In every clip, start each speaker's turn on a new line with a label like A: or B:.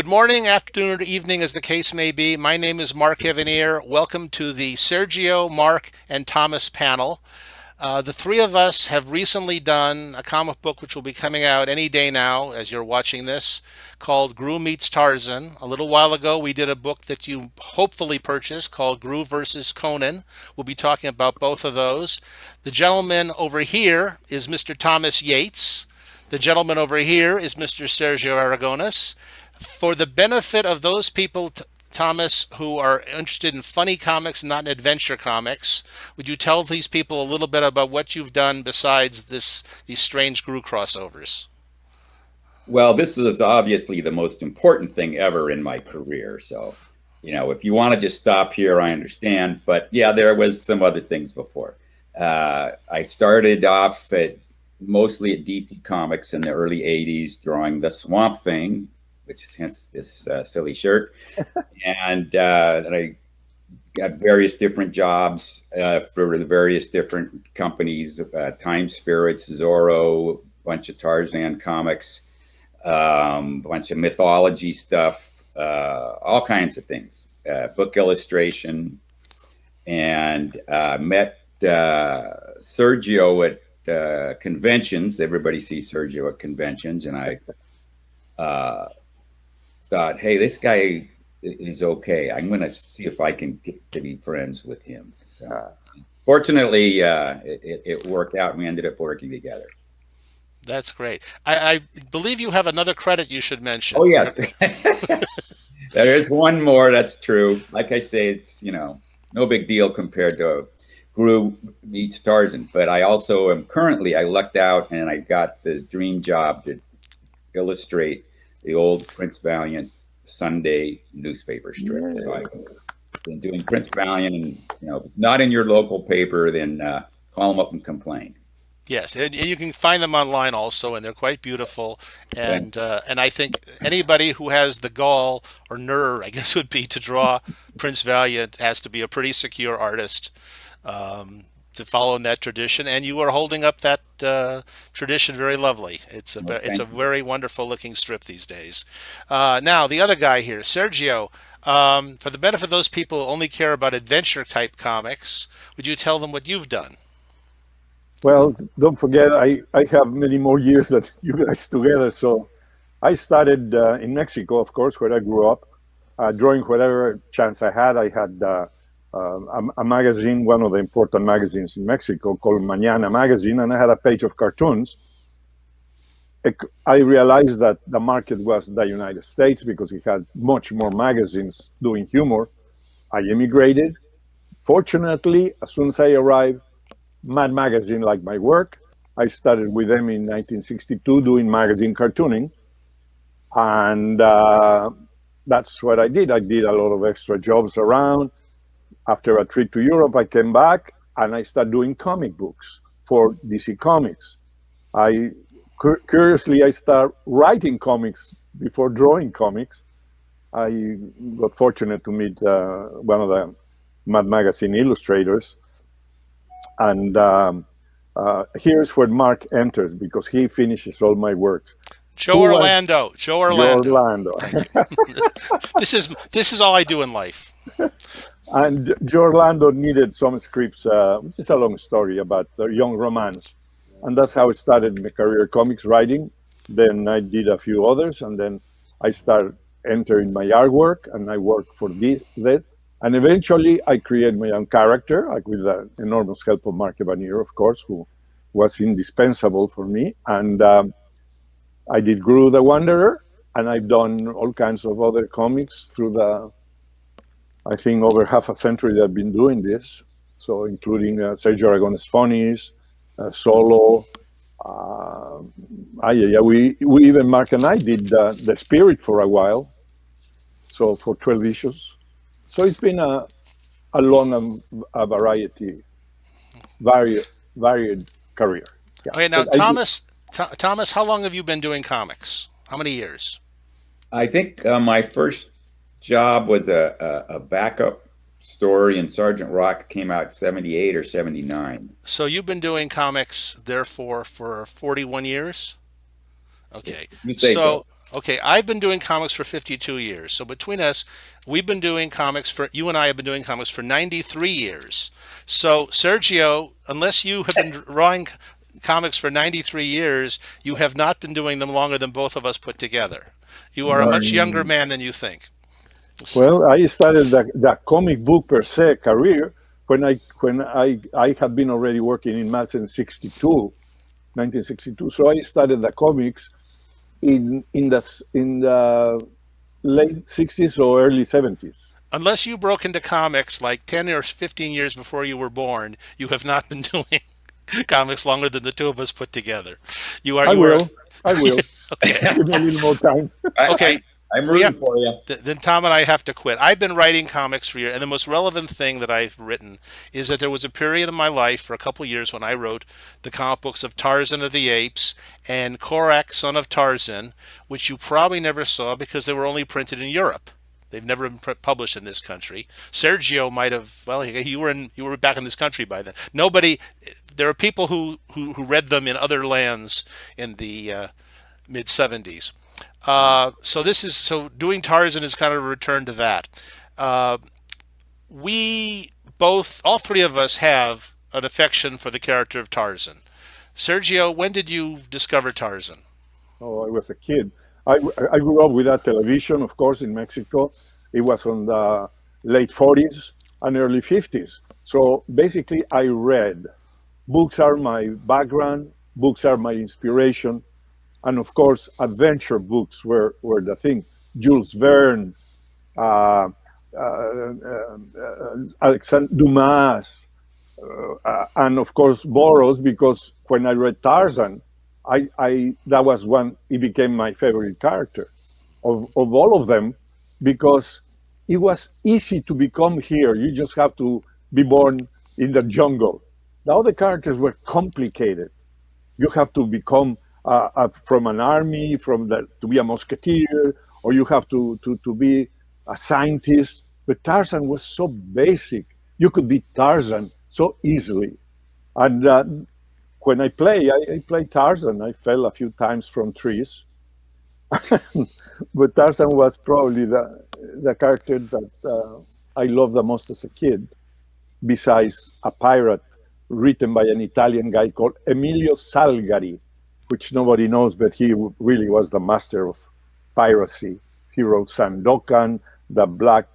A: Good morning, afternoon, or evening, as the case may be. My name is Mark Evanier. Welcome to the Sergio, Mark, and Thomas panel. The three of us have recently done a comic book which will be coming out any day now as you're watching this, called Groo Meets Tarzan. A little while ago, we did a book that you hopefully purchased called Groo versus Conan. We'll be talking about both of those. The gentleman over here is Mr. Thomas Yeates. The gentleman over here is Mr. Sergio Aragonés. For the benefit of those people, Thomas, who are interested in funny comics, not in adventure comics, would you tell these people a little bit about what you've done besides these strange Groo crossovers?
B: Well, this is obviously the most important thing ever in my career. So, if you want to just stop here, I understand. But yeah, there was some other things before. I started off mostly at DC Comics in the early 80s, drawing the Swamp Thing, which is hence this silly shirt. And I got various different jobs for the various different companies, Time Spirits, Zorro, a bunch of Tarzan comics, a bunch of mythology stuff, all kinds of things, book illustration, and met Sergio at conventions. Everybody sees Sergio at conventions, and I thought, hey, this guy is okay. I'm going to see if I can get to be friends with him. Fortunately, it worked out, and we ended up working together.
A: That's great. I believe you have another credit you should mention.
B: Oh, yes. There is one more. That's true. Like I say, it's, no big deal compared to Groo Meets Tarzan. But I also am I lucked out and I got this dream job to illustrate the old Prince Valiant Sunday newspaper strip. So I've been doing Prince Valiant, and if it's not in your local paper, then call them up and complain.
A: Yes, and you can find them online also, and they're quite beautiful. And I think anybody who has the gall or nerve, I guess, would be to draw Prince Valiant has to be a pretty secure artist to follow in that tradition. And you are holding up that tradition very lovely. It's a very wonderful looking strip these days. Now the other guy here, Sergio. For the benefit of those people who only care about adventure type comics, would you tell them what you've done?
C: Well, don't forget, I have many more years than you guys together. So I started in Mexico, of course, where I grew up, drawing whatever chance I had. I had a magazine, one of the important magazines in Mexico, called Mañana Magazine, and I had a page of cartoons. I realized that the market was the United States because it had much more magazines doing humor. I immigrated. Fortunately, as soon as I arrived, Mad Magazine liked my work. I started with them in 1962 doing magazine cartooning. And that's what I did. I did a lot of extra jobs around. After a trip to Europe, I came back and I started doing comic books for DC Comics. Curiously, I started writing comics before drawing comics. I got fortunate to meet one of the Mad Magazine illustrators. And here's where Mark enters because he finishes all my works.
A: Joe Orlando.
C: Joe Orlando.
A: This is all I do in life.
C: And Joe Orlando needed some scripts, which is a long story about the young romance. And that's how I started my career, comics writing. Then I did a few others, and then I started entering my artwork, and I worked for that. And eventually I created my own character, like with the enormous help of Mark Evanier, of course, who was indispensable for me. And I did Groo the Wanderer, and I've done all kinds of other comics through I think, over half a century that I've been doing this. So including Sergio Aragonés Funnies, Solo. We even, Mark and I did The Spirit for a while. So for 12 issues. So it's been a long varied career.
A: Yeah. Okay, now Thomas, how long have you been doing comics? How many years?
B: I think my first job was a backup story in Sergeant Rock, came out 78 or 79.
A: So you've been doing comics, therefore, for 41 years? Okay.
B: You say so.
A: So, okay, I've been doing comics for 52 years. So between us, we've been doing comics for, you and I have been doing comics for 93 years. So, Sergio, unless you have been drawing comics for 93 years, you have not been doing them longer than both of us put together. You are a much younger man than you think.
C: Well, I started the comic book per se career when I had been already working in maths in 1962. So I started the comics in the late 60s or early 70s.
A: Unless you broke into comics like 10 or 15 years before you were born, you have not been doing comics longer than the two of us put together.
C: I
A: You are
C: will. I will.
A: okay.
C: Give me a little more time.
A: Okay.
B: I'm
A: We
B: rooting
A: have,
B: for you.
A: then Tom and I have to quit. I've been writing comics for years, and the most relevant thing that I've written is that there was a period in my life for a couple of years when I wrote the comic books of Tarzan of the Apes and Korak, Son of Tarzan, which you probably never saw because they were only printed in Europe. They've never been published in this country. Sergio might have. Well, you were back in this country by then. Nobody. There are people who read them in other lands in the mid '70s. So doing Tarzan is kind of a return to that. Uh, we both, all three of us, have an affection for the character of Tarzan. Sergio, when did you discover Tarzan?
C: Oh, I was a kid. I grew up without television, of course, in Mexico. It was on the late 40s and early 50s. So basically, I read. Books are my background, books are my inspiration. And of course, adventure books were the thing. Jules Verne, uh, Alexandre Dumas, and of course Burroughs, because when I read Tarzan, I that was one. It became my favorite character of all of them because it was easy to become here. You just have to be born in the jungle. The other characters were complicated. You have to become from an army, to be a musketeer, or you have to be a scientist. But Tarzan was so basic. You could be Tarzan so easily. And when I play Tarzan. I fell a few times from trees, but Tarzan was probably the character that I loved the most as a kid, besides a pirate written by an Italian guy called Emilio Salgari, which nobody knows, but he really was the master of piracy. He wrote Sandokan, the Black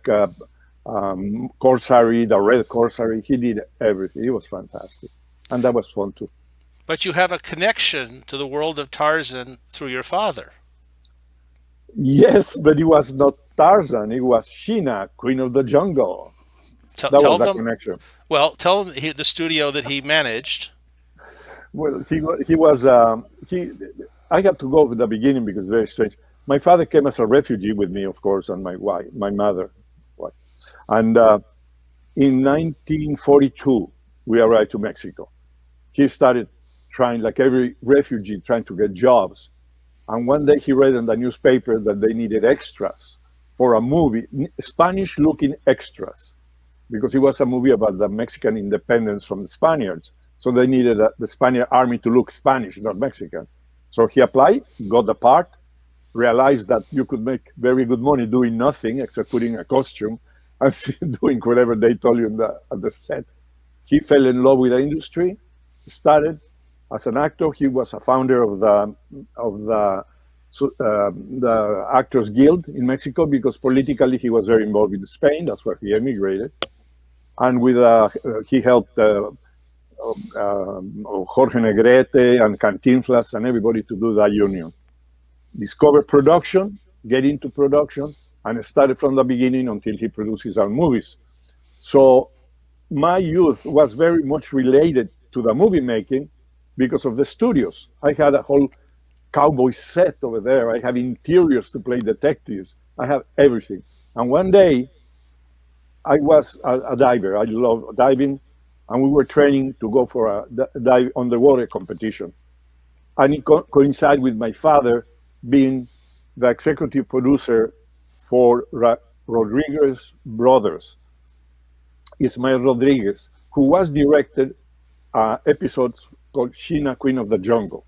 C: Corsary, the Red Corsary. He did everything. He was fantastic. And that was fun too.
A: But you have a connection to the world of Tarzan through your father.
C: Yes, but it was not Tarzan. It was Sheena, Queen of the Jungle.
A: Tell,
C: That
A: tell
C: was the
A: them,
C: connection.
A: well, tell them the studio that he managed.
C: Well, he was he. I have to go with the beginning because it's very strange. My father came as a refugee with me, of course, and my wife, my mother, wife. And in 1942 we arrived to Mexico. He started trying, like every refugee, trying to get jobs. And one day he read in the newspaper that they needed extras for a movie, Spanish-looking extras, because it was a movie about the Mexican independence from the Spaniards. So they needed the Spaniard army to look Spanish, not Mexican. So he applied, got the part, realized that you could make very good money doing nothing except putting a costume and doing whatever they told you at the set. He fell in love with the industry, started as an actor. He was a founder of the Actors Guild in Mexico because politically he was very involved in Spain. That's where he emigrated. And with he helped Jorge Negrete and Cantinflas and everybody to do that union. Discover production, get into production, and started from the beginning until he produced his own movies. So my youth was very much related to the movie making because of the studios. I had a whole cowboy set over there. I have interiors to play detectives. I have everything. And one day, I was a diver. I love diving. And we were training to go for a dive underwater competition. And it coincided with my father being the executive producer for Rodriguez Brothers, Ismael Rodriguez, who was directed episodes called Sheena, Queen of the Jungle.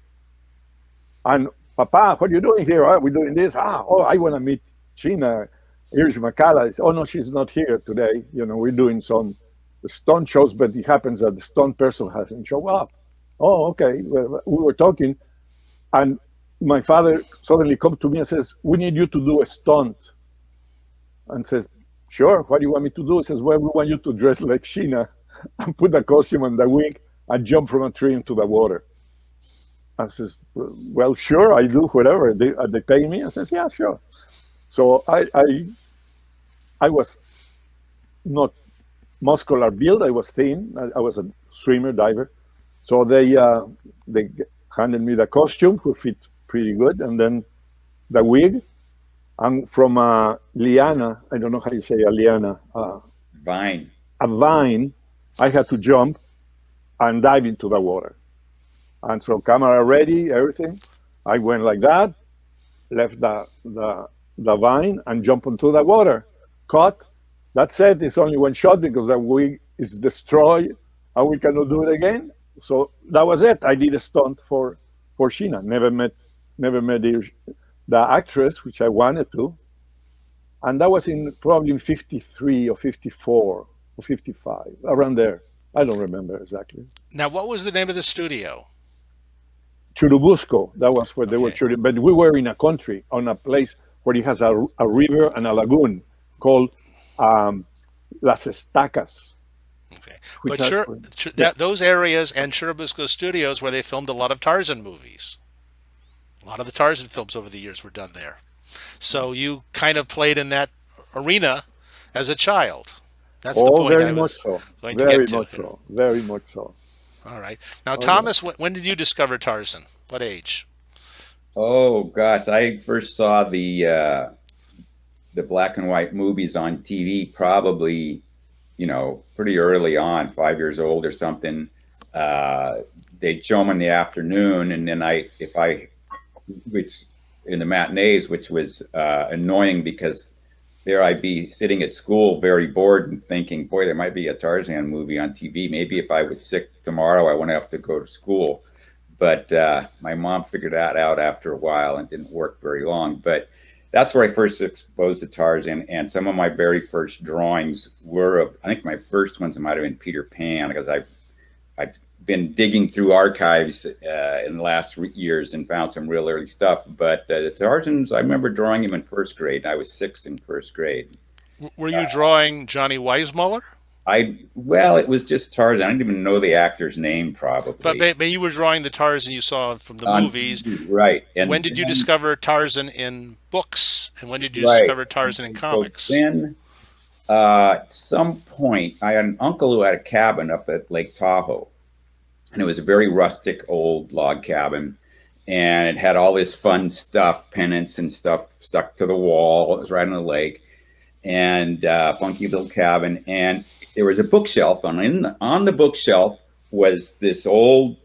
C: And Papa, what are you doing here? We're doing this. Oh, I want to meet Gina. Here's Macala. Oh, no, she's not here today. We're doing some stunt shows, but it happens that the stunt person hasn't shown up. Oh, okay. Well, we were talking, and my father suddenly comes to me and says, we need you to do a stunt. And says, sure, what do you want me to do? He says, well, we want you to dress like Sheena and put the costume and the wig and jump from a tree into the water. I says, well, sure, I do whatever. They pay me? I says, yeah, sure. So I was not muscular build. I was thin. I was a swimmer, diver. So they handed me the costume, who fit pretty good, and then the wig. And from a liana, I don't know how you say a liana.
B: Vine.
C: A vine, I had to jump and dive into the water. And so camera ready, everything. I went like that, left the vine and jumped into the water. Caught. That's it. It's only one shot because the wig is destroyed and we cannot do it again. So that was it. I did a stunt for Sheena. Never met the actress, which I wanted to. And that was probably in 53 or 54 or 55, around there. I don't remember exactly.
A: Now, what was the name of the studio?
C: Churubusco, that was where they were shooting. But we were in a country, on a place where it has a river and a lagoon called Las Estacas.
A: Okay. But those areas and Churubusco Studios where they filmed a lot of Tarzan movies. A lot of the Tarzan films over the years were done there. So you kind of played in that arena as a child. That's the point I was going to get to.
C: Very much so. Very much so.
A: All right. Now, Thomas, when did you discover Tarzan? What age?
B: Oh gosh, I first saw the black and white movies on TV probably, pretty early on, 5 years old or something. They'd show them in the afternoon, and then which in the matinees, which was annoying because there I'd be sitting at school very bored and thinking, boy, there might be a Tarzan movie on TV. Maybe if I was sick tomorrow, I wouldn't have to go to school. But my mom figured that out after a while and didn't work very long. But that's where I first exposed to Tarzan. And some of my very first drawings were I think my first ones might have been Peter Pan, because I've been digging through archives in the last years and found some real early stuff. But the Tarzans, I remember drawing him in first grade. I was 6 in first grade.
A: Were you drawing Johnny Weissmuller?
B: Well, it was just Tarzan. I didn't even know the actor's name, probably.
A: But you were drawing the Tarzan you saw from the movies.
B: Right.
A: And when did you discover Tarzan in books? And when did you discover Tarzan in comics?
B: So then, at some point, I had an uncle who had a cabin up at Lake Tahoe. And it was a very rustic old log cabin. And it had all this fun stuff, pennants and stuff stuck to the wall. It was right on the lake. And funky little cabin. And there was a bookshelf. And on the bookshelf was this old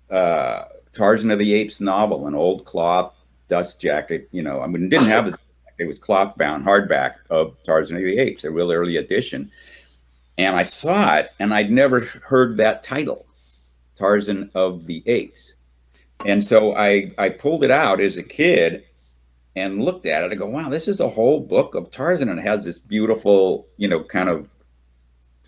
B: Tarzan of the Apes novel, an old cloth dust jacket. It didn't have it was cloth bound hardback of Tarzan of the Apes, a real early edition. And I saw it, and I'd never heard that title, Tarzan of the Apes. And so I pulled it out as a kid and looked at it. I go, wow, this is a whole book of Tarzan. And it has this beautiful, kind of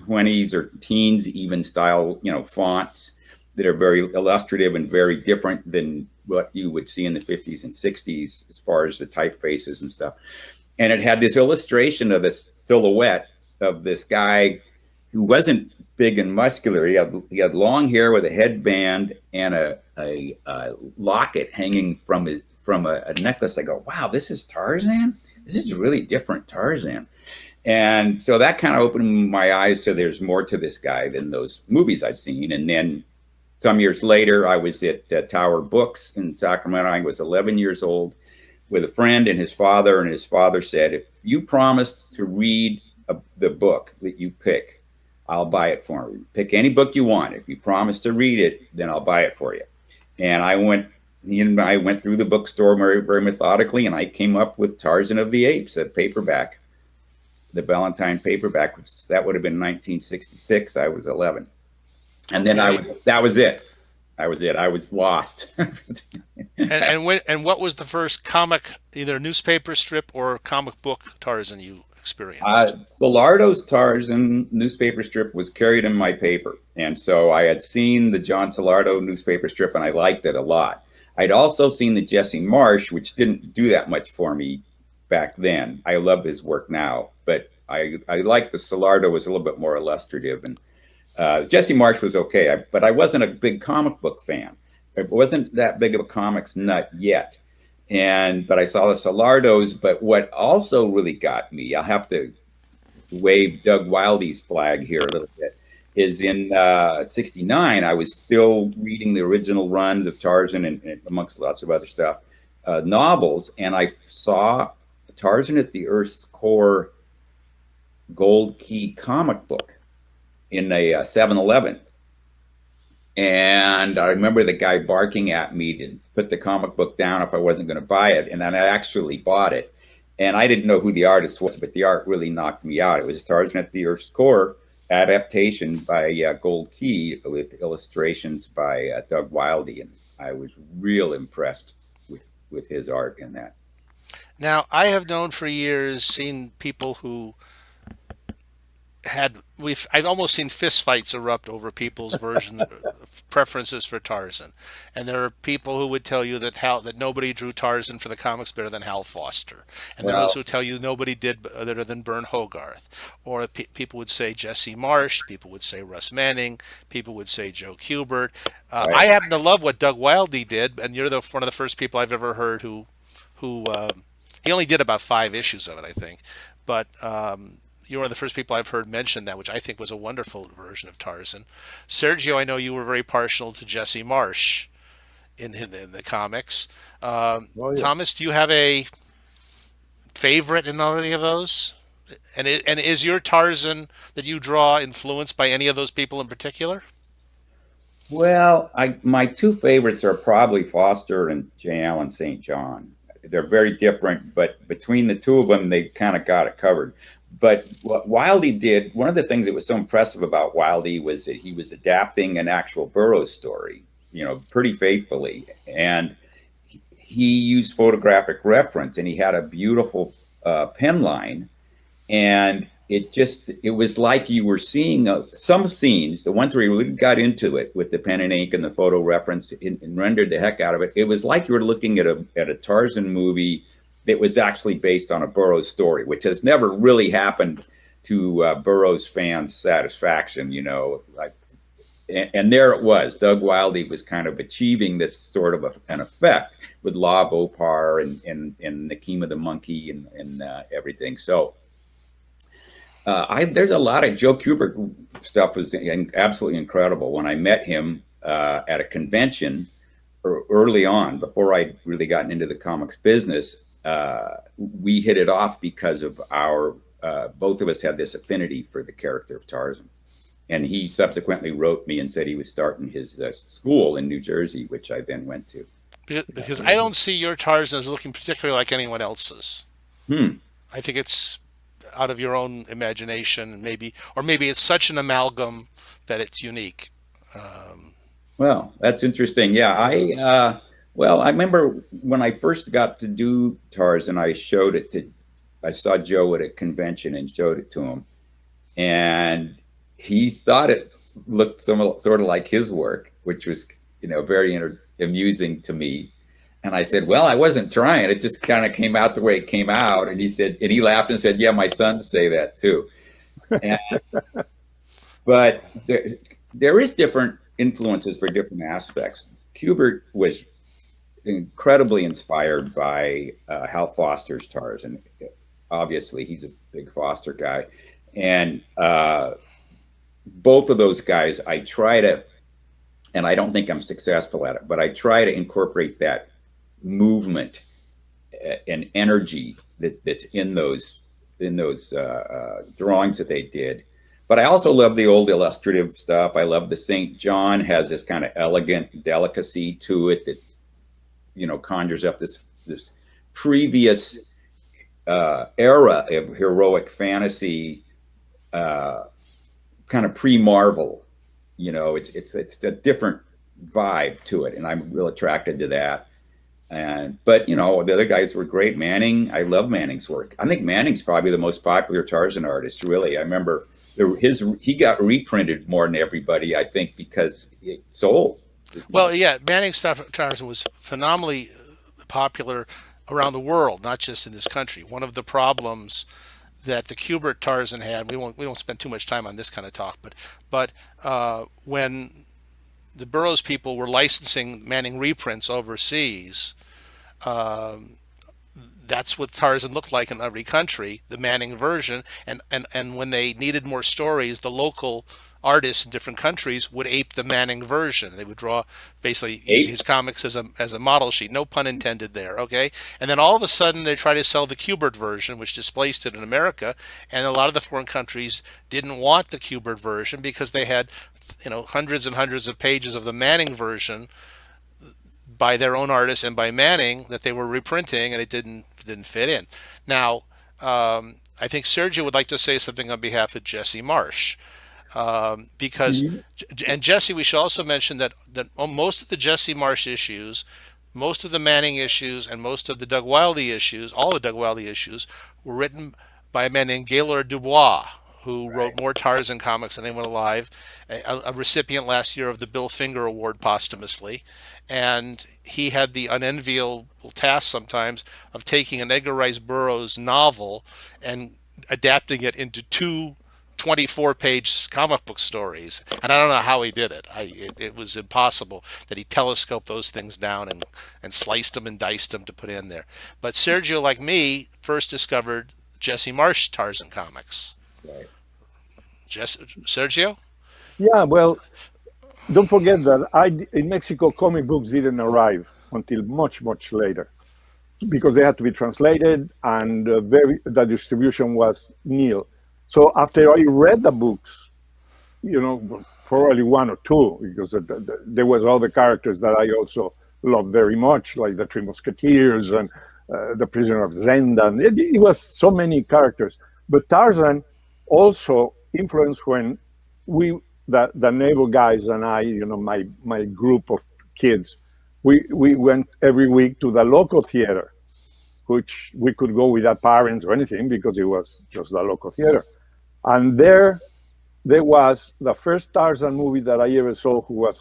B: 20s or teens even style, fonts that are very illustrative and very different than what you would see in the 50s and 60s as far as the typefaces and stuff. And it had this illustration of this silhouette of this guy who wasn't big and muscular. He had long hair with a headband and a locket hanging from a necklace. I go, wow, this is Tarzan? This is really different Tarzan. And so that kind of opened my eyes to there's more to this guy than those movies I'd seen. And then some years later, I was at Tower Books in Sacramento. I was 11 years old with a friend and his father. And his father said, if you promise to read the book that you pick, I'll buy it for you. Pick any book you want. If you promise to read it, then I'll buy it for you. And I went through the bookstore very, very methodically, and I came up with Tarzan of the Apes, a paperback, the Valentine paperback, that would have been 1966. I was 11. And then that was it. That was it. I was lost.
A: And what was the first comic, either newspaper strip or comic book Tarzan you experienced?
B: Solardo's Tarzan newspaper strip was carried in my paper. And so I had seen the John Solardo newspaper strip and I liked it a lot. I'd also seen the Jesse Marsh, which didn't do that much for me back then. I love his work now, but I liked the Solardo was a little bit more illustrative. And Jesse Marsh was okay, but I wasn't a big comic book fan. I wasn't that big of a comics nut yet. But I saw the Solardos. But what also really got me, I'll have to wave Doug Wildey's flag here a little bit, is in '69. I was still reading the original run of Tarzan and amongst lots of other stuff, novels, and I saw Tarzan at the Earth's Core Gold Key comic book in a 7-Eleven. And I remember the guy barking at me to put the comic book down if I wasn't going to buy it. And then I actually bought it. And I didn't know who the artist was, but the art really knocked me out. It was Tarzan at the Earth's Core adaptation by Gold Key with illustrations by Doug Wildey. And I was real impressed with his art in that.
A: Now, I have known for years, seen people who I've almost seen fistfights erupt over people's version preferences for Tarzan, and there are people who would tell you that nobody drew Tarzan for the comics better than Hal Foster, and there are those who tell you nobody did better than Bern Hogarth, or people would say Jesse Marsh, people would say Russ Manning, people would say Joe Kubert.
B: Right.
A: I happen to love what Doug Wildey did, and you're one of the first people I've ever heard who he only did about 5 issues of it, I think, but. You're one of the first people I've heard mention that, which I think was a wonderful version of Tarzan. Sergio, I know you were very partial to Jesse Marsh in the comics.
C: Yeah.
A: Thomas, do you have a favorite in any of those? And is your Tarzan that you draw influenced by any of those people in particular?
B: Well, my 2 favorites are probably Foster and J. Allen St. John. They're very different, but between the 2 of them, they kind of got it covered. But what Wildey did, one of the things that was so impressive about Wildey was that he was adapting an actual Burroughs story, pretty faithfully. And he used photographic reference, and he had a beautiful pen line. And it was like you were seeing some scenes, the ones where he really got into it with the pen and ink and the photo reference and rendered the heck out of it. It was like you were looking at a Tarzan movie that was actually based on a Burroughs story, which has never really happened to Burroughs fans' satisfaction, and there it was. Doug Wildey was kind of achieving this sort of an effect with Law of Opar and Nakima the Monkey and everything. So there's a lot of Joe Kubert stuff was absolutely incredible. When I met him at a convention early on, before I'd really gotten into the comics business, we hit it off because of both of us had this affinity for the character of Tarzan. And he subsequently wrote me and said he was starting his school in New Jersey, which I then went to.
A: Because I don't see your Tarzan as looking particularly like anyone else's. I think it's out of your own imagination, maybe it's such an amalgam that it's unique.
B: Well, that's interesting. Yeah, I remember when I first got to do Tarzan, I saw Joe at a convention and showed it to him, and he thought it looked sort of like his work, which was very amusing to me. And I said, well, I wasn't trying. It just kind of came out the way it came out. And he laughed and said, yeah, my sons say that too. But there is different influences for different aspects. Kubert was incredibly inspired by Hal Foster's Tarzan. Obviously, he's a big Foster guy. And both of those guys, I try to, and I don't think I'm successful at it, but I try to incorporate that movement and energy that's in those drawings that they did. But I also love the old illustrative stuff. I love the St. John has this kind of elegant delicacy to it that conjures up this previous era of heroic fantasy, kind of pre-Marvel. It's a different vibe to it, and I'm real attracted to that. But the other guys were great. Manning, I love Manning's work. I think Manning's probably the most popular Tarzan artist. Really, I remember he got reprinted more than everybody. I think because it sold.
A: Well, yeah, Manning's Tarzan was phenomenally popular around the world, not just in this country. One of the problems that the Kubert Tarzan had, we won't spend too much time on this kind of talk, but when the Burroughs people were licensing Manning reprints overseas, that's what Tarzan looked like in every country, the Manning version. And when they needed more stories, the local artists in different countries would ape the Manning version. They would draw, basically using his comics as a model sheet. No pun intended there, okay? And then all of a sudden they try to sell the Kubert version, which displaced it in America. And a lot of the foreign countries didn't want the Kubert version because they had, hundreds and hundreds of pages of the Manning version by their own artists and by Manning that they were reprinting, and it didn't fit in. Now, I think Sergio would like to say something on behalf of Jesse Marsh, because, and Jesse, we should also mention that most of the Jesse Marsh issues, most of the Manning issues, and most of the Doug Wildey issues, all the Doug Wildey issues, were written by a man named Gaylord Dubois, who wrote more Tarzan comics than anyone alive, a recipient last year of the Bill Finger Award posthumously. And he had the unenviable task sometimes of taking an Edgar Rice Burroughs novel and adapting it into two 24-page comic book stories. And I don't know how he did it. It was impossible that he telescoped those things down and sliced them and diced them to put in there. But Sergio, like me, first discovered Jesse Marsh Tarzan comics.
B: Right.
A: Sergio?
C: Yeah, well, don't forget that in Mexico, comic books didn't arrive until much, much later because they had to be translated, and the distribution was nil. So after I read the books, probably one or two, because there was all the characters that I also loved very much, like the Three Musketeers and the Prisoner of Zenda. It was so many characters. But Tarzan also influenced when the neighbor guys and I, my group of kids, we went every week to the local theater, which we could go without parents or anything because it was just the local theater. And there was the first Tarzan movie that I ever saw, who was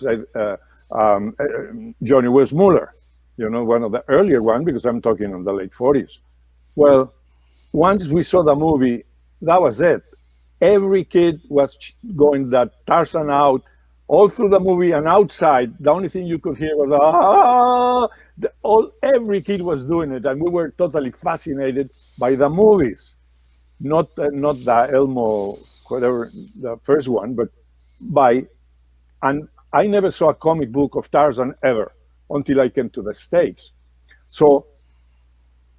C: Johnny Weissmuller, one of the earlier ones, because I'm talking in the late 40s. Well, once we saw the movie, that was it. Every kid was going that Tarzan out all through the movie, and outside, the only thing you could hear was, every kid was doing it, and we were totally fascinated by the movies. Not the Elmo, whatever, the first one, but and I never saw a comic book of Tarzan ever until I came to the States. So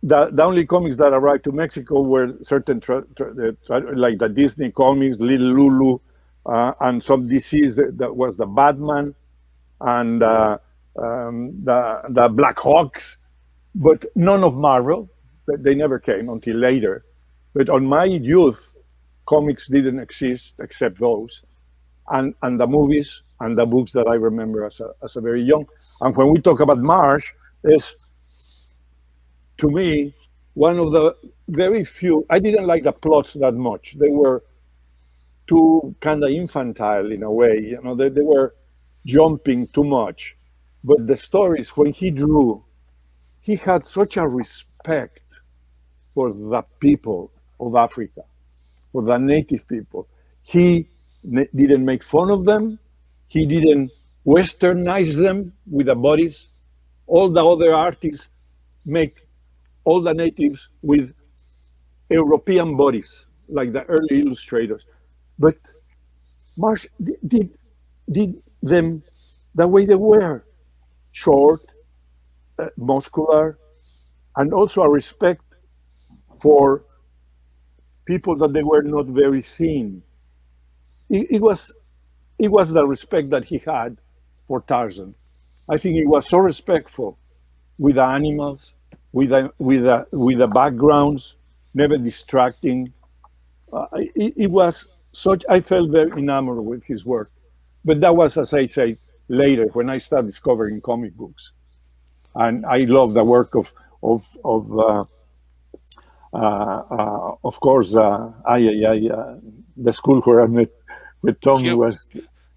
C: the only comics that arrived to Mexico were certain, like the Disney comics, Little Lulu, and some DCs that was the Batman and the Black Hawks, but none of Marvel. They never came until later. But on my youth, comics didn't exist except those, and the movies and the books that I remember as a very young. And when we talk about Marsh, is, to me, one of the very few. I didn't like the plots that much. They were too kind of infantile in a way. They were jumping too much. But the stories, when he drew, he had such a respect for the people of Africa, for the native people. He didn't make fun of them. He didn't westernize them with the bodies. All the other artists make all the natives with European bodies, like the early illustrators. But Marsh did them the way they were, short, muscular, and also a respect for people that they were not very thin. It was the respect that he had for Tarzan. I think he was so respectful with the animals, with the backgrounds, never distracting. It was such. I felt very enamored with his work. But that was, as I say, later when I started discovering comic books, and I love the work of course, the school where I met with Tom
A: Cu-
C: was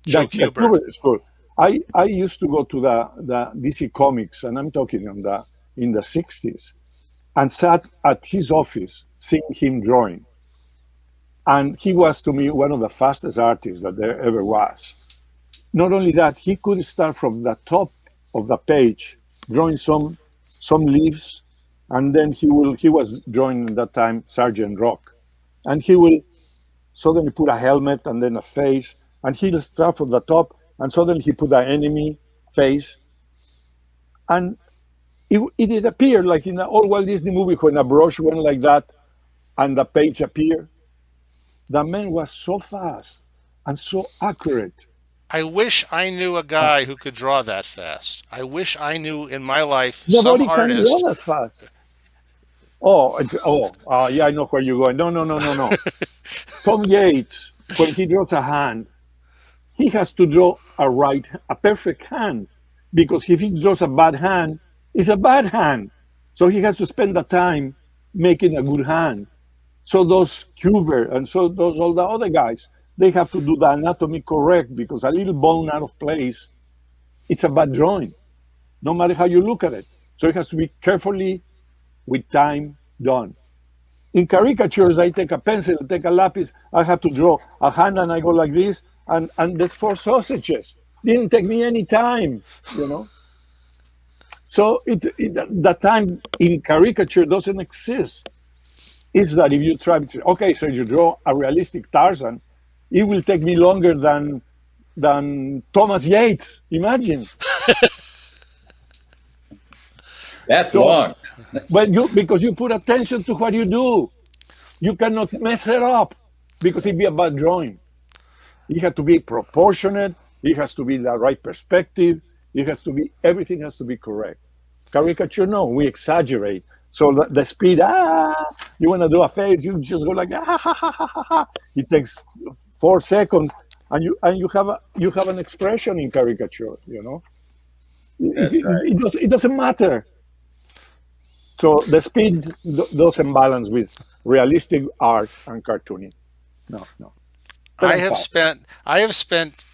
A: Joe
C: the
A: Kubert.
C: Cuban school. I used to go to the DC Comics, and I'm talking in the 60s, and sat at his office seeing him drawing. And he was, to me, one of the fastest artists that there ever was. Not only that, he could start from the top of the page, drawing some leaves, and then he was drawing at that time Sergeant Rock, and he will suddenly put a helmet and then a face, and he'll start from the top, and suddenly he put an enemy face, and it appeared like in an old Walt Disney movie when a brush went like that, and the page appeared. The man was so fast and so accurate.
A: I wish I knew a guy who could draw that fast. I wish I knew in my life some
C: Nobody can
A: artist.
C: run as fast. Yeah, I know where you're going. No. Tom Yeates, when he draws a hand, he has to draw a perfect hand, because if he draws a bad hand, it's a bad hand. So he has to spend the time making a good hand. So those Kubert and so those all the other guys, they have to do the anatomy correct, because a little bone out of place, it's a bad drawing, no matter how you look at it. So it has to be carefully, with time, done. In caricatures, I take a pencil, take a lapis, I have to draw a hand, and I go like this, and there's 4 sausages. Didn't take me any time, you know. So the time in caricature doesn't exist. It's that if you try to, okay, so you draw a realistic Tarzan, it will take me longer than Thomas Yeates. Imagine.
B: That's
C: So,
B: long.
C: but because you put attention to what you do, you cannot mess it up, because it'd be a bad drawing. It has to be proportionate. It has to be the right perspective. Everything has to be correct. Caricature, no, we exaggerate. So the speed, you want to do a face, you just go like, It takes 4 seconds, and you have an expression in caricature, you know.
B: That's right.
C: It doesn't matter. So the speed doesn't balance with realistic art and cartooning. No.
A: I have spent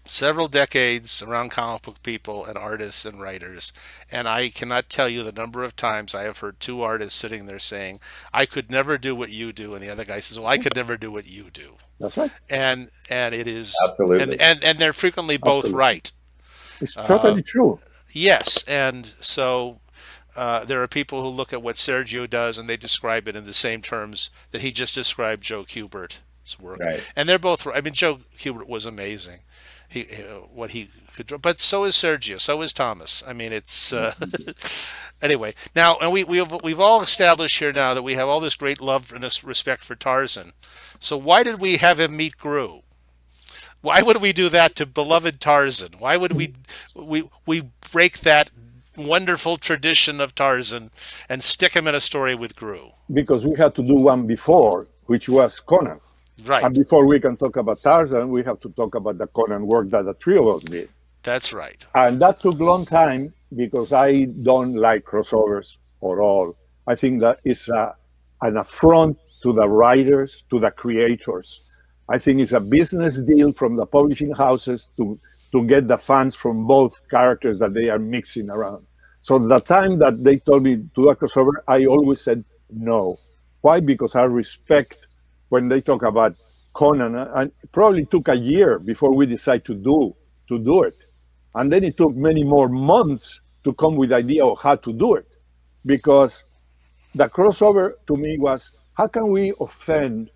A: several decades around comic book people and artists and writers, and I cannot tell you the number of times I have heard 2 artists sitting there saying, "I could never do what you do," and the other guy says, "Well, I could never do what you do."
C: That's right.
A: And it is,
B: Absolutely.
A: and they're frequently both
C: Absolutely.
A: right.
C: It's totally true.
A: Yes, and so there are people who look at what Sergio does and they describe it in the same terms that he just described Joe Kubert's work,
B: Right.
A: and they're both. I mean, Joe Kubert was amazing. What he could draw, but so is Sergio, so is Thomas. I mean, it's anyway. Now, and we've all established here now that we have all this great love and this respect for Tarzan. So why did we have him meet Groo? Why would we do that to beloved Tarzan? Why would we break that wonderful tradition of Tarzan and stick him in a story with Groo?
C: Because we had to do one before, which was Conan.
A: Right.
C: And before we can talk about Tarzan, we have to talk about the Conan work that the 3 of us did.
A: That's right.
C: And that took a long time, because I don't like crossovers at all. I think that is an affront to the writers, to the creators. I think it's a business deal from the publishing houses to get the fans from both characters that they are mixing around. So the time that they told me to do a crossover, I always said no. Why? Because I respect when they talk about Conan, and it probably took a year before we decided to do it. And then it took many more months to come with the idea of how to do it. Because the crossover to me was, how can we offend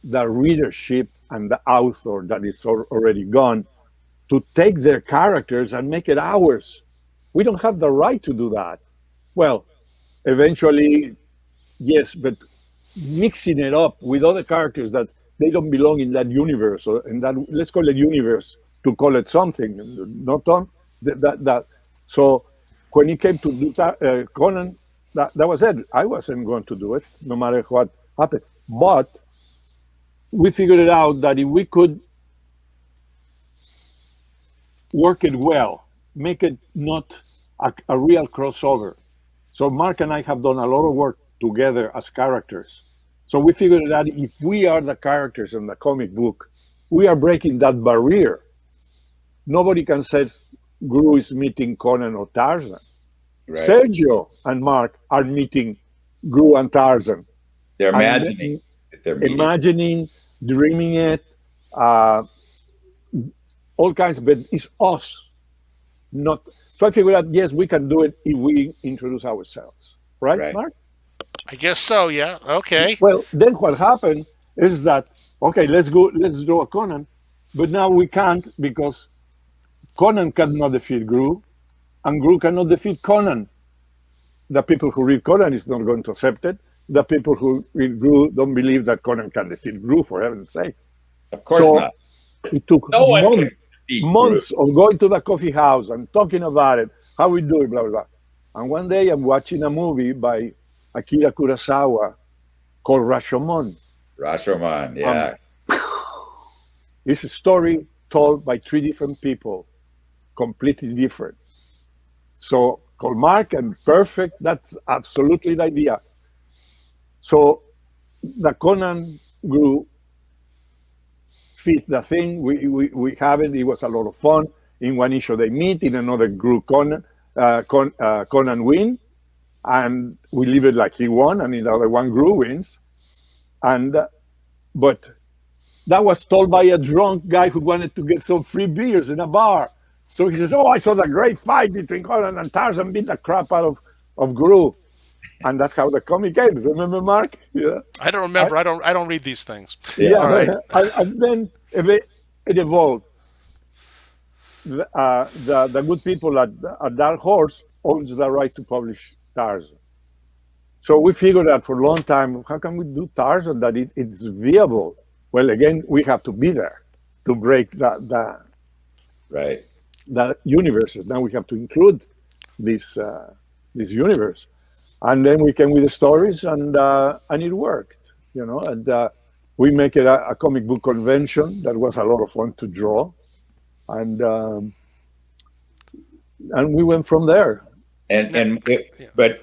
C: the readership and the author that is already gone to take their characters and make it ours? We don't have the right to do that. Well, eventually, yes, but mixing it up with other characters that they don't belong in that universe, or in that, let's call it universe to call it something, not on that. So when it came to do Conan, that was it. I wasn't going to do it, no matter what happened. But we figured it out that if we could work it well, make it not a real crossover. So Mark and I have done a lot of work together as characters. So we figured that if we are the characters in the comic book, we are breaking that barrier. Nobody can say Groo is meeting Conan or Tarzan.
B: Right.
C: Sergio and Mark are meeting Groo and Tarzan.
B: They're imagining that they're meeting.
C: Imagining, dreaming it, all kinds, but it's us. Not so I figured out, yes, we can do it if we introduce ourselves. Right. Mark?
A: I guess so, yeah. Okay.
C: Well, then what happened is that, okay, let's do a Conan, but now we can't because Conan cannot defeat Groo, and Groo cannot defeat Conan. The people who read Conan is not going to accept it. The people who read Groo don't believe that Conan can defeat Groo, for heaven's sake.
B: Of course not.
C: It took months of going to the coffee house and talking about it, how we do it, blah, blah, blah. And one day I'm watching a movie by Akira Kurosawa called Rashomon.
B: Rashomon, yeah.
C: It's a story told by three different people, completely different. So called Mark and perfect, that's absolutely the idea. So the Conan Groo fit the thing. We have it. It was a lot of fun. In one issue they meet, in another Groo Conan win, and we leave it like he won, and in the other one Groo wins. And but that was told by a drunk guy who wanted to get some free beers in a bar. So he says, "Oh, I saw the great fight between Conan and Tarzan, beat the crap out of Groo." And that's how the comic ends. Remember, Mark? Yeah.
A: I don't remember. I don't read these things.
C: Yeah. All right. And then it evolved. The good people at Dark Horse owns the right to publish Tarzan. So we figured out for a long time, how can we do Tarzan that it's viable? Well, again, we have to be there to break the universes. Now we have to include this universe. And then we came with the stories, and it worked, And we make it a comic book convention that was a lot of fun to draw, and we went from there.
B: But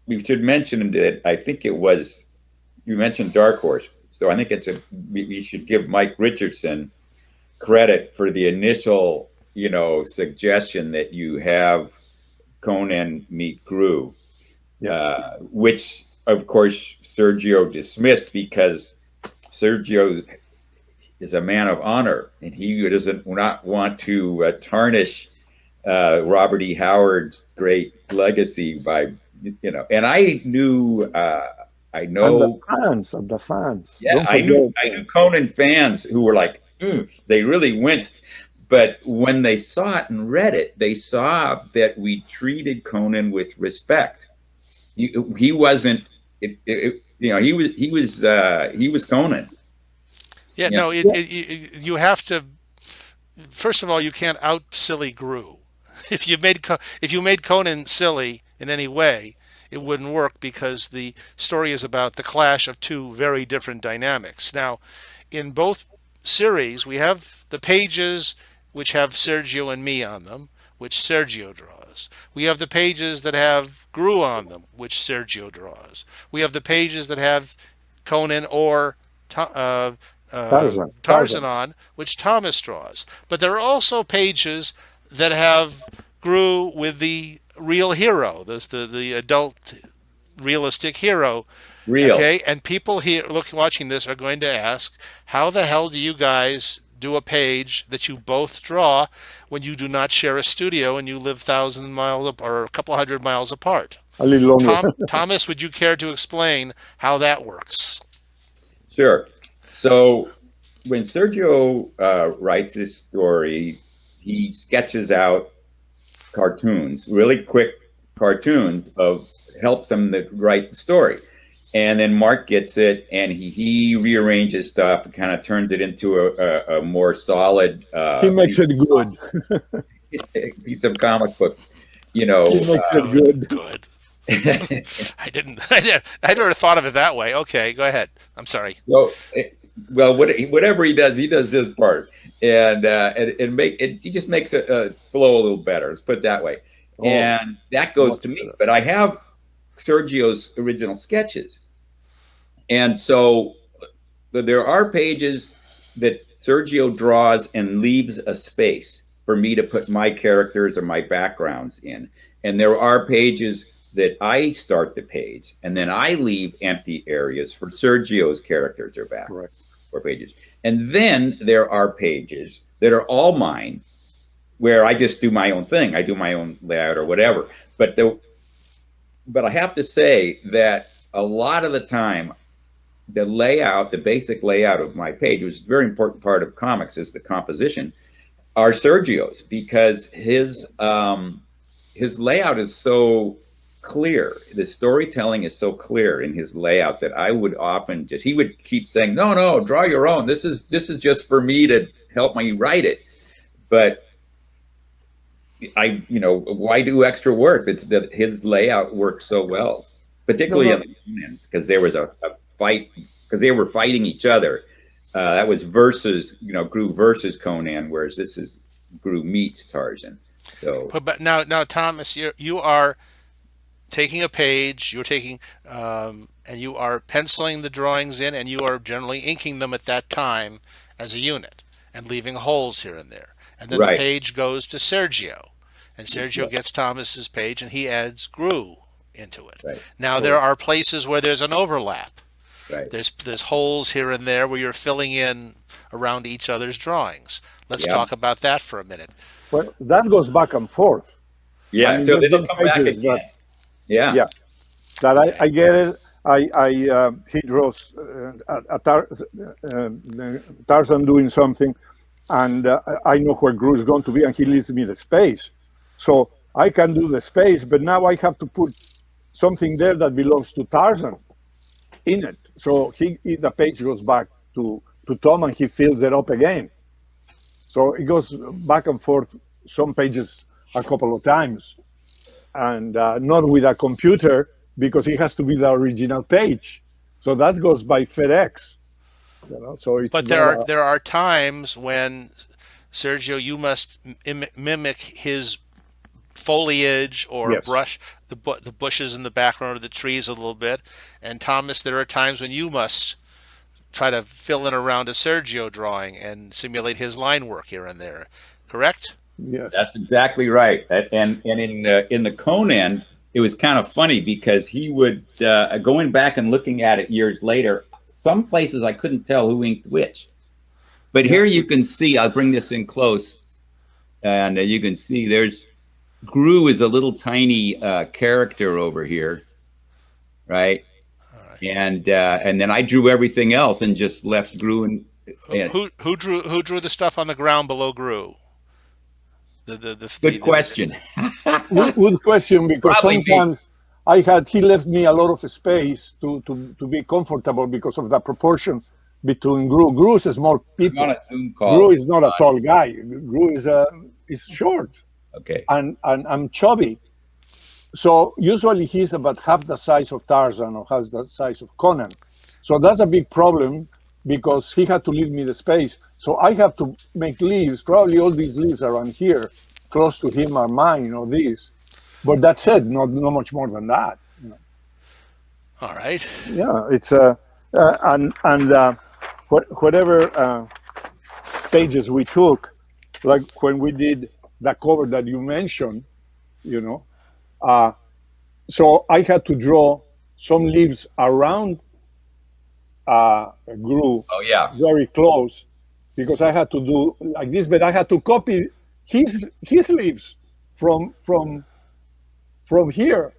B: we should mention that I think it was you mentioned Dark Horse, so I think we should give Mike Richardson credit for the initial suggestion that you have Conan meet Groo. Yes. Which, of course, Sergio dismissed because Sergio is a man of honor, and he doesn't not want to tarnish Robert E. Howard's great legacy by, And I knew, I know
C: of the fans.
B: Yeah, I knew Conan fans who were like, they really winced. But when they saw it and read it, they saw that we treated Conan with respect. He wasn't, he was Conan.
A: Yeah, no, you have to. First of all, you can't out silly Groo. If you made Conan silly in any way, it wouldn't work because the story is about the clash of two very different dynamics. Now, in both series, we have the pages which have Sergio and me on them, which Sergio draws. We have the pages that have Groo on them, which Sergio draws. We have the pages that have Conan or Tarzan on, which Thomas draws. But there are also pages that have Groo with the real hero, the adult realistic hero.
B: Real.
A: Okay, and people here watching this are going to ask, how the hell do you guys do a page that you both draw when you do not share a studio and you live 1,000 miles or a couple hundred miles apart?
C: A little longer.
A: Thomas, would you care to explain how that works?
B: Sure. So when Sergio writes this story, he sketches out cartoons, really quick cartoons helps him to write the story. And then Mark gets it, and he rearranges stuff and kind of turns it into a more solid.
C: He makes it good.
B: Piece of comic book,
C: He makes it good.
A: Good. I never thought of it that way. Okay, go ahead. I'm sorry.
B: So, well, whatever he does his part, it just makes it flow a little better. Let's put it that way.
C: Oh,
B: And that goes
C: much
B: to me.
C: better.
B: But I have Sergio's original sketches, and so there are pages that Sergio draws and leaves a space for me to put my characters or my backgrounds in. And there are pages that I start the page and then I leave empty areas for Sergio's characters or back
C: Right.
B: or pages. And then there are pages that are all mine where I just do my own thing. I do my own layout or whatever. But I have to say that a lot of the time, the layout, the basic layout of my page, which is a very important part of comics, is the composition, are Sergio's, because his layout is so clear. The storytelling is so clear in his layout that I would often he would keep saying, no, draw your own. This is just for me to help me write it. But why do extra work? It's that his layout works so well, particularly in the Conan, because there was a fight, because they were fighting each other. That was versus, Groo versus Conan, whereas this is Groo Meets Tarzan. So,
A: but now, Thomas, you are taking a page, you're taking, and you are penciling the drawings in, and you are generally inking them at that time as a unit, and leaving holes here and there. And then
B: right.
A: the page goes to Sergio, and Sergio gets Thomas's page, and he adds Groo into it.
B: Right.
A: Now there are places where there's an overlap.
B: Right.
A: There's holes here and there where you're filling in around each other's drawings. Let's talk about that for a minute.
C: Well, that goes back and forth.
B: Yeah,
C: I mean,
B: so they don't come back again. Yeah.
C: That I get it. He draws Tarzan doing something, and I know where Groo is going to be, and he leaves me the space. So I can do the space, but now I have to put something there that belongs to Tarzan in it. So the page goes back to Tom, and he fills it up again. So it goes back and forth, some pages a couple of times, and not with a computer, because it has to be the original page. So that goes by FedEx. So it's
A: but there are times when, Sergio, you must mimic his foliage or brush the bushes in the background of the trees a little bit. And Thomas, there are times when you must try to fill in around a Sergio drawing and simulate his line work here and there. Correct?
C: Yes,
B: that's exactly right. And in the Conan, it was kind of funny because he would going back and looking at it years later. Some places I couldn't tell who inked which, but here you can see. I'll bring this in close, and you can see there's Groo is a little tiny character over here, right? And then I drew everything else and just left Groo. And
A: who drew the stuff on the ground below Groo?
B: Good question.
C: Good question, because
B: Probably
C: sometimes he left me a lot of space to be comfortable because of the proportion between Groo. Groo is a small people.
B: On a Zoom call.
C: Groo is not a tall guy. Groo is short.
B: Okay.
C: And I'm chubby. So usually he's about half the size of Tarzan or half the size of Conan. So that's a big problem, because he had to leave me the space. So I have to make leaves. Probably all these leaves around here, close to him, are mine, or these. But that's it. Not much more than that.
A: All right.
C: Yeah, it's whatever pages we took, like when we did the cover that you mentioned, so I had to draw some leaves around Groo.
B: Oh yeah.
C: Very close, because I had to do like this, but I had to copy his leaves from here,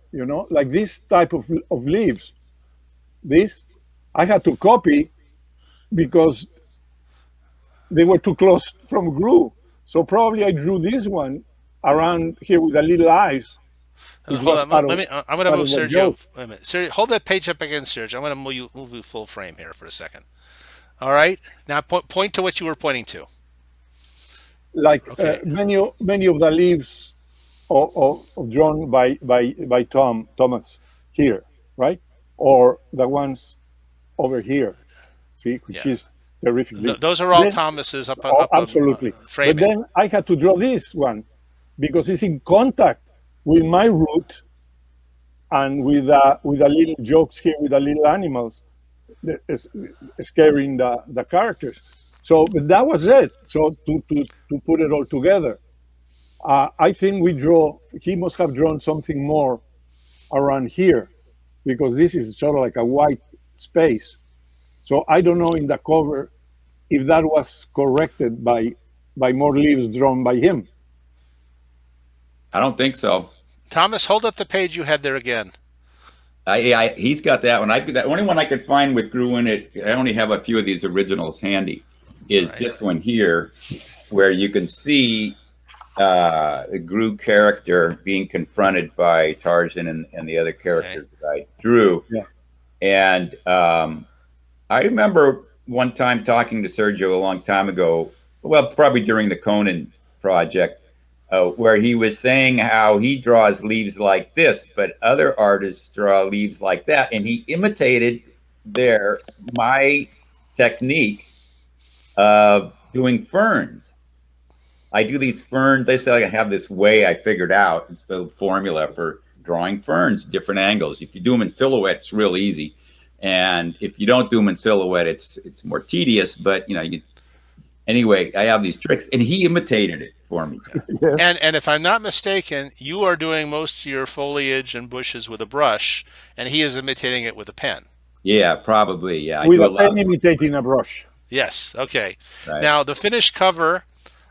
C: like this type of leaves. This I had to copy because they were too close from Groo. So probably I drew this one around here with the little eyes.
A: Hold on, I'm going to move Sergio. Wait a minute. Sergio, hold that page up again, Sergio. I'm going to move you full frame here for a second. All right. Now point to what you were pointing to.
C: Like many of the leaves of drawn by Thomas here, right? Or the ones over here, see, which is terrifically.
A: Those are all
C: Then,
A: Thomas's
C: oh, absolutely. But
A: framing.
C: then I had to draw this one because it's in contact with my route and with a little jokes here with the little animals scaring the characters. So but that was it. So to put it all together, I think he must have drawn something more around here because this is sort of like a white space. So I don't know in the cover if that was corrected by more leaves drawn by him.
B: I don't think so.
A: Thomas, hold up the page you had there again.
B: He's got that one. The only one I could find with Groo in it, I only have a few of these originals handy, is this one here, where you can see the Groo character being confronted by Tarzan and the other characters that I drew.
C: Yeah.
B: And I remember one time talking to Sergio a long time ago, well, probably during the Conan project, where he was saying how he draws leaves like this, but other artists draw leaves like that. And he imitated my technique of doing ferns. I do these ferns. I say I have this way I figured out. It's the formula for drawing ferns, different angles. If you do them in silhouette, it's real easy. And if you don't do them in silhouette, it's more tedious, but anyway, I have these tricks, and he imitated it for me.
C: Yeah.
A: And if I'm not mistaken, you are doing most of your foliage and bushes with a brush, and he is imitating it with a pen.
B: Yeah, probably. Yeah,
C: With a pen imitating a brush.
A: Yes. Okay.
B: Right.
A: Now the finished cover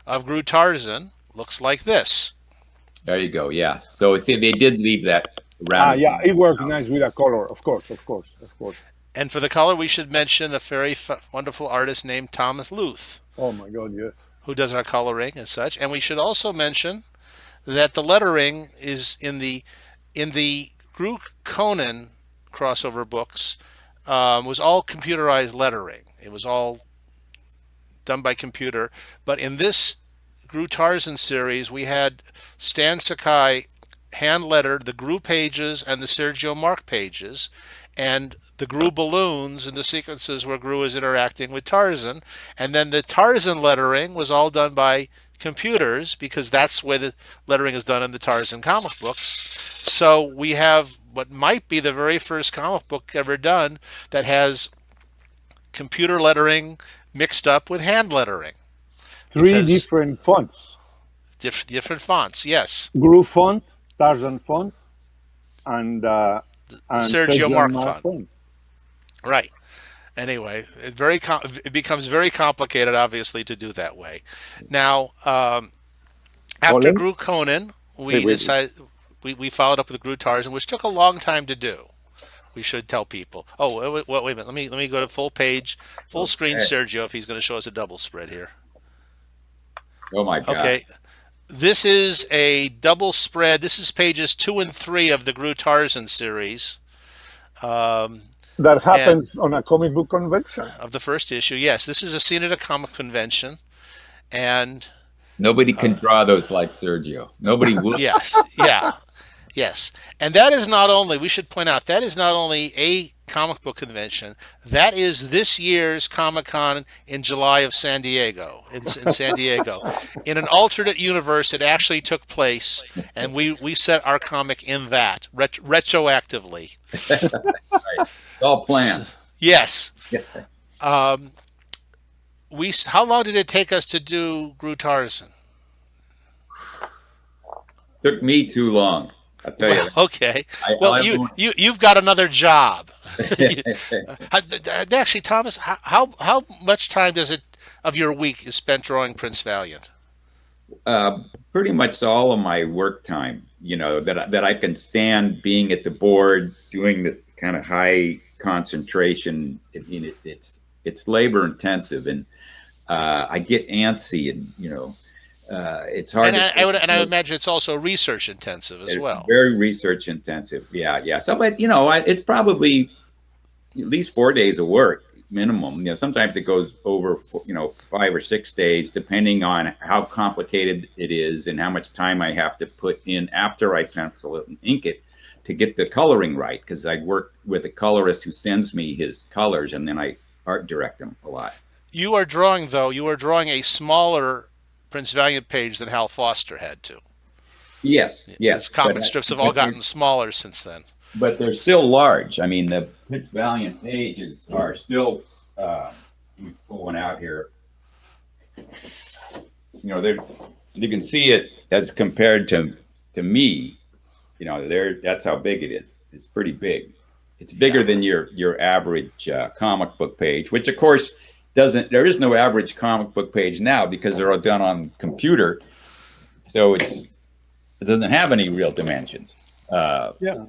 A: of Groo Tarzan looks like this.
B: There you go. Yeah. So see, they did leave that around.
C: Yeah, it worked nice with a color, of course.
A: And for the color, we should mention a very wonderful artist named Thomas Luth.
C: Oh my God, yes.
A: Who does our coloring and such. And we should also mention that the lettering is in the Groo Conan crossover books was all computerized lettering. It was all done by computer. But in this Groo Tarzan series, we had Stan Sakai hand-lettered the Groo pages and the Sergio Mark pages, and the Groo balloons and the sequences where Groo is interacting with Tarzan. And then the Tarzan lettering was all done by computers because that's where the lettering is done in the Tarzan comic books. So we have what might be the very first comic book ever done that has computer lettering mixed up with hand lettering.
C: Three different fonts.
A: Different fonts, yes.
C: Groo font, Tarzan font, and
A: Sergio Mark font. Right. Anyway, it becomes very complicated, obviously, to do that way. Now, after Groo Conan, decided we followed up with Groo Tarzan, which took a long time to do. We should tell people. Oh, wait a minute. Let me go to full screen, Sergio, if he's going to show us a double spread here.
B: Oh my God.
A: Okay. This is a double spread. This is pages 2 and 3 of the Groo Tarzan series.
C: That happens on a comic book convention.
A: Of the first issue, yes. This is a scene at a comic convention. And
B: nobody can draw those like Sergio. Nobody will.
A: Yes. Yeah. Yes. And that is not only, we should point out, that is not only a comic book convention, that is this year's Comic-Con in July of San Diego, in San Diego. In an alternate universe, it actually took place, and we set our comic in that, retroactively.
B: Right. All planned.
A: Yes. How long did it take us to do Groo Tarzan?
B: Took me too long. I'll tell you.
A: Okay. You've got another job. Actually, Thomas, how much time of your week is spent drawing Prince Valiant?
B: Pretty much all of my work time. That I can stand being at the board doing this kind of high concentration. It's labor intensive, and I get antsy, and it's hard.
A: And I would imagine it's also research intensive as well.
B: Very research intensive. Yeah. So, but it's probably at least 4 days of work minimum. Sometimes it goes over 5 or 6 days, depending on how complicated it is and how much time I have to put in after I pencil it and ink it to get the coloring right. Because I work with a colorist who sends me his colors, and then I art direct them a lot.
A: You are drawing, though, you are drawing a smaller Prince Valiant page than Hal Foster had to.
B: Yes,
A: His
B: yes,
A: comic strips have all gotten smaller since then.
B: but they're still large. I mean, the Prince Valiant pages are still. Let me pull one out here. You know, they're, you can see it as compared to me. You know, that's how big it is. It's pretty big. It's bigger than your average comic book page, which of course doesn't. There is no average comic book page now because they're all done on computer, so it doesn't have any real dimensions.
C: Yeah.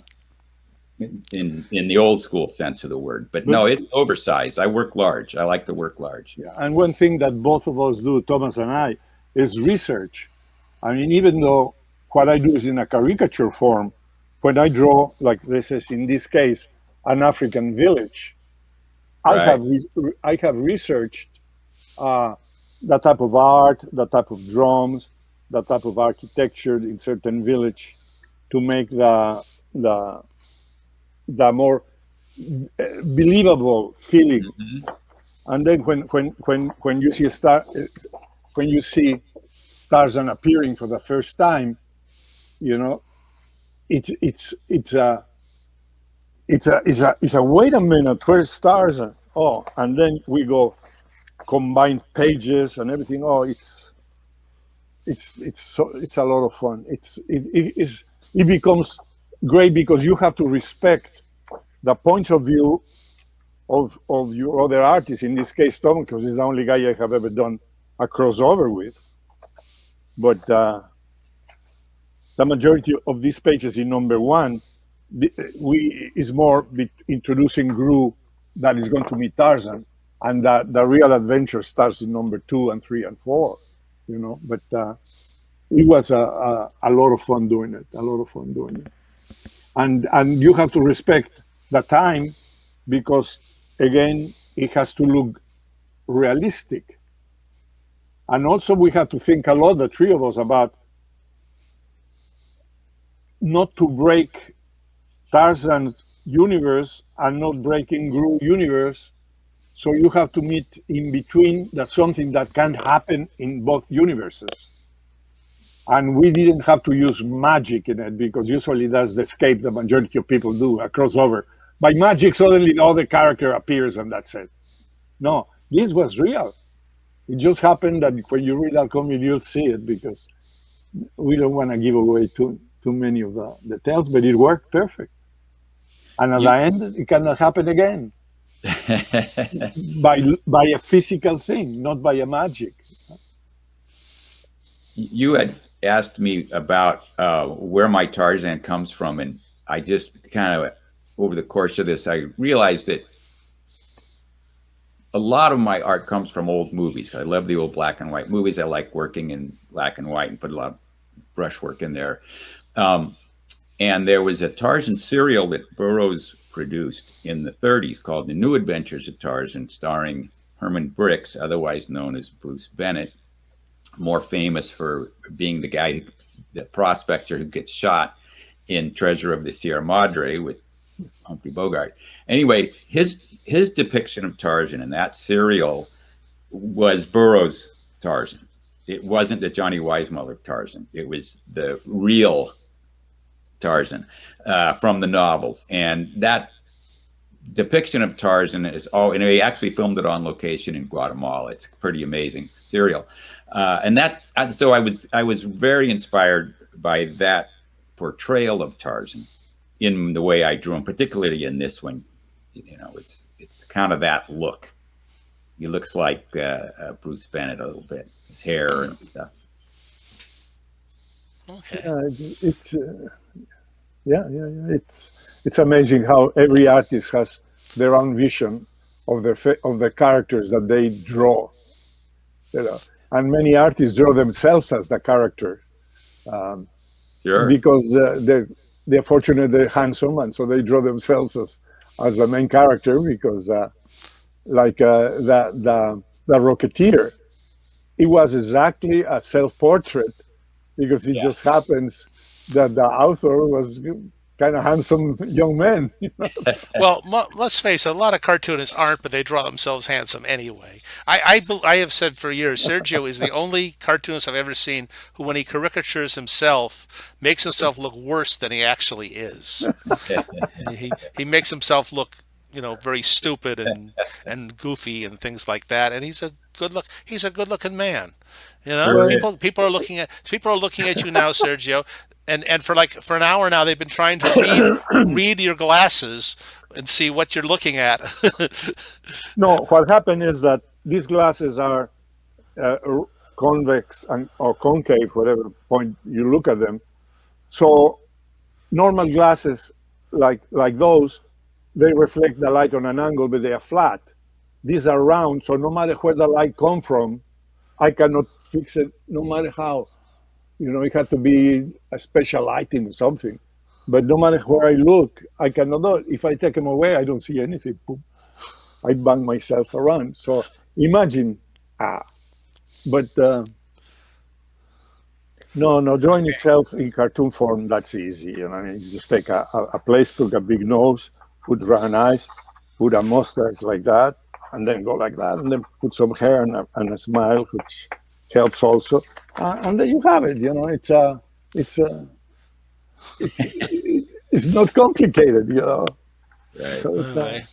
B: In the old school sense of the word, but no, it's oversized. I work large. I like to work large.
C: Yeah. And one thing that both of us do, Thomas and I, is research. I mean, even though what I do is in a caricature form, when I draw, like this is in this case, an African village,
B: Right.
C: I have researched that type of art, that type of drums, that type of architecture in certain village to make the more believable feeling.
B: Mm-hmm.
C: And then when you see when you see Tarzan appearing for the first time, you know, it's a wait a minute, where's Tarzan? Oh, and then we go combine pages and everything. Oh, it's a lot of fun. It becomes great because you have to respect the point of view of your other artists. In this case, Tom, because he's the only guy I have ever done a crossover with. But the majority of these pages in number one, is more introducing Groo that is going to meet Tarzan, and the real adventure starts in number 2 and 3 and 4. You know, but it was a lot of fun doing it. A lot of fun doing it. And you have to respect the time because, again, it has to look realistic. And also we have to think a lot, the three of us, about not to break Tarzan's universe and not breaking Groo universe. So you have to meet in between. That's something that can happen in both universes. And we didn't have to use magic in it because usually that's the escape the majority of people do, a crossover. By magic, suddenly the other character appears and that's it. No, this was real. It just happened that when you read that comic, you'll see it because we don't want to give away too many of the details, but it worked perfect. And at the end, it cannot happen again by a physical thing, not by a magic.
B: You had asked me about where my Tarzan comes from, and I just kind of, over the course of this, I realized that a lot of my art comes from old movies. I love the old black and white movies. I like working in black and white and put a lot of brushwork in there. And there was a Tarzan serial that Burroughs produced in the 30s called The New Adventures of Tarzan, starring Herman Brix, otherwise known as Bruce Bennett, more famous for being the guy, the prospector who gets shot in Treasure of the Sierra Madre with Humphrey Bogart. Anyway, his depiction of Tarzan in that serial was Burroughs' Tarzan. It wasn't the Johnny Weissmuller Tarzan. It was the real Tarzan from the novels. And that depiction of Tarzan is all, and he actually filmed it on location in Guatemala. It's a pretty amazing serial. So I was very inspired by that portrayal of Tarzan in the way I drew him, particularly in this one. You know, it's kind of that look. He looks like Bruce Bennett a little bit, his hair and stuff.
A: Okay.
C: It's amazing how every artist has their own vision of the characters that they draw. You know, and many artists draw themselves as the character.
B: Sure.
C: Because they're fortunate, they're handsome, and so they draw themselves as the main character. Because like the Rocketeer, it was exactly a self-portrait because it just happens that the author was kind of handsome young men.
A: Well, let's face it, a lot of cartoonists aren't, but they draw themselves handsome anyway. I have said for years, Sergio is the only cartoonist I've ever seen who, when he caricatures himself, makes himself look worse than he actually is. He makes himself look, very stupid and goofy and things like that. And he's a good looking man.
C: Well,
A: People are looking at you now, Sergio, and for an hour now they've been trying to read your glasses and see what you're looking at.
C: no, what happened is that these glasses are uh, convex or concave, whatever point you look at them. So normal glasses like those, they reflect the light on an angle, but they are flat. These are round, so no matter where the light come from, I cannot fix it, no matter how. It had to be a special lighting or something. But no matter where I look, I cannot do it. If I take them away, I don't see anything. Boom. I bang myself around. So imagine, but no, drawing itself in cartoon form, that's easy. You just take a place, put a big nose, put round eyes, put a mustache like that, and then go like that, and then put some hair and a smile, which helps also. And then you have it. It's not complicated.
B: Right.
C: So
A: Anyway,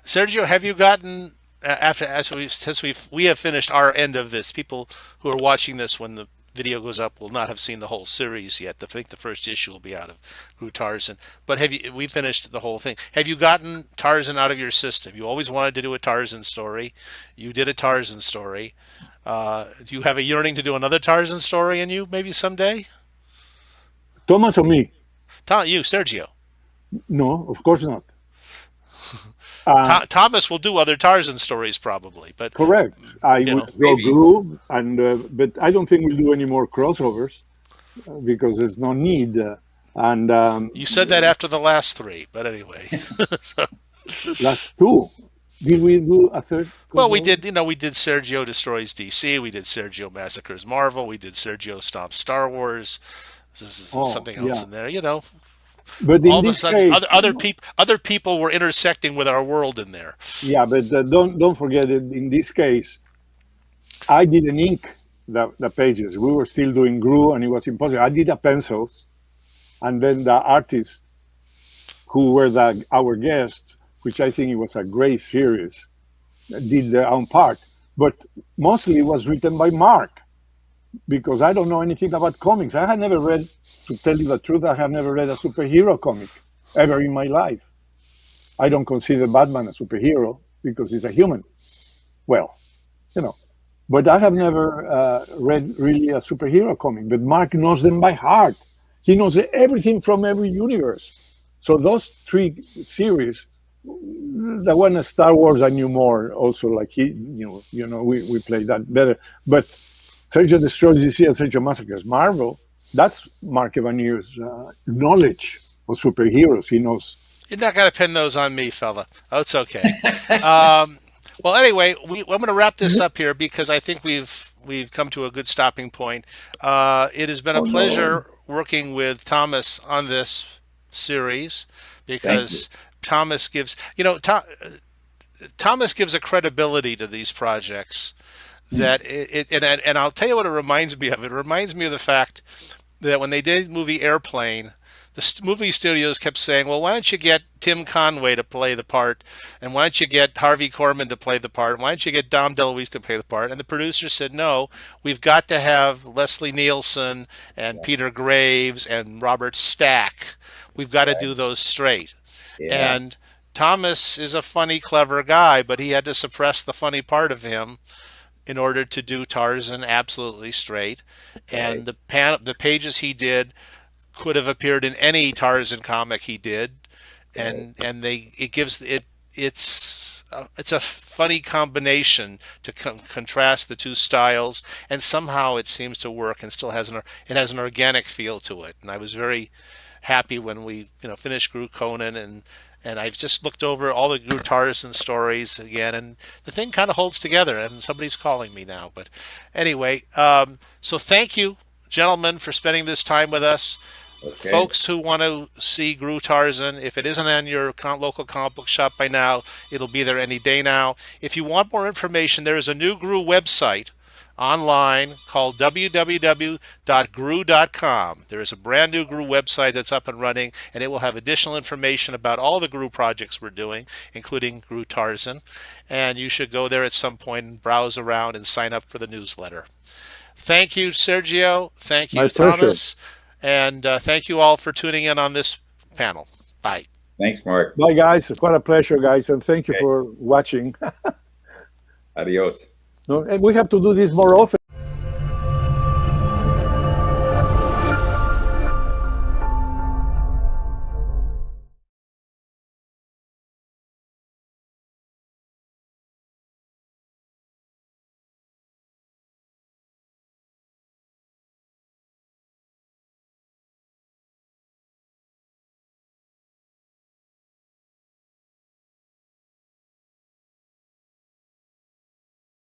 A: Sergio, have you gotten after as we have finished our end of this? People who are watching this when the video goes up will not have seen the whole series yet. I think the first issue will be out of Groo Tarzan. But we finished the whole thing? Have you gotten Tarzan out of your system? You always wanted to do a Tarzan story. You did a Tarzan story. Do you have a yearning to do another Tarzan story in you maybe someday?
C: Thomas or me?
A: You, Sergio.
C: No, of course not. Uh,
A: Thomas will do other Tarzan stories probably, but
C: Correct. I
A: you
C: would
A: know,
C: draw
B: maybe.
C: Groo, but I don't think we'll do any more crossovers because there's no need. And
A: you said that after the last three. But anyway, so,
C: last two, did we do a third
A: well, we
C: crossover?
A: did. We did Sergio destroys DC. We did Sergio massacres Marvel. We did Sergio stomps Star Wars. This is
C: Oh,
A: something else
C: yeah.
A: in there.
C: But
A: All
C: in
A: of a
C: this
A: sudden,
C: case,
A: other people were intersecting with our world in there.
C: yeah. But don't forget that in this case, I didn't ink the pages. We were still doing Groo, and it was impossible. I did the pencils, and then the artists who were our guests, which I think it was a great series, did their own part. But mostly it was written by Mark because I don't know anything about comics. I had never read, to tell you the truth, I have never read a superhero comic ever in my life. I don't consider Batman a superhero because he's a human. Well, you know, but I have never read really a superhero comic. But Mark knows them by heart. He knows everything from every universe. So those three series, the one of Star Wars I knew more. Also, like we played that better. But Sergio Destroys DC and Sergio Massacres Marvel. That's Mark Evanier's knowledge of superheroes. He knows.
A: You're not going to pin those on me, fella. Oh, it's okay. Well, anyway, I'm going to wrap this up here because I think we've come to a good stopping point. It has been a
C: Oh no!
A: pleasure working with Thomas on this series
B: Thank you.
A: because Thomas gives Thomas gives a credibility to these projects that and I'll tell you what it reminds me of. It reminds me of the fact that when they did the movie Airplane, the movie studios kept saying, "Well, why don't you get Tim Conway to play the part, and why don't you get Harvey Korman to play the part, and why don't you get Dom DeLuise to play the part?" And the producers said, "No, we've got to have Leslie Nielsen and Peter Graves and Robert Stack. We've got to
B: Right.
A: do those straight."
B: Yeah.
A: And Thomas is a funny, clever guy, but he had to suppress the funny part of him in order to do Tarzan absolutely straight.
B: Right.
A: And the pages he did could have appeared in any Tarzan comic he did,
B: Right.
A: and it gives it's a funny combination to contrast the two styles, and somehow it seems to work and still has an organic feel to it. And I was very happy when we finished Groo Conan and I've just looked over all the Groo Tarzan stories again, and the thing kind of holds together. And somebody's calling me now, but anyway, so thank you, gentlemen, for spending this time with us.
B: Okay.
A: Folks who want to see Groo Tarzan, if it isn't on your local comic book shop by now, it'll be there any day now. If you want more information, there is a new Groo website online called www.groo.com. There is a brand new Groo website that's up and running, and it will have additional information about all the Groo projects we're doing, including Groo Tarzan. And you should go there at some point and browse around and sign up for the newsletter. Thank you, Sergio. Thank
C: My
A: you,
C: pleasure.
A: Thomas. And thank you all for tuning in on this panel. Bye.
B: Thanks, Mark.
C: Bye, guys. It's quite a pleasure, guys, and thank you
B: Okay.
C: for watching.
B: Adios.
C: No, and we have to do this more often.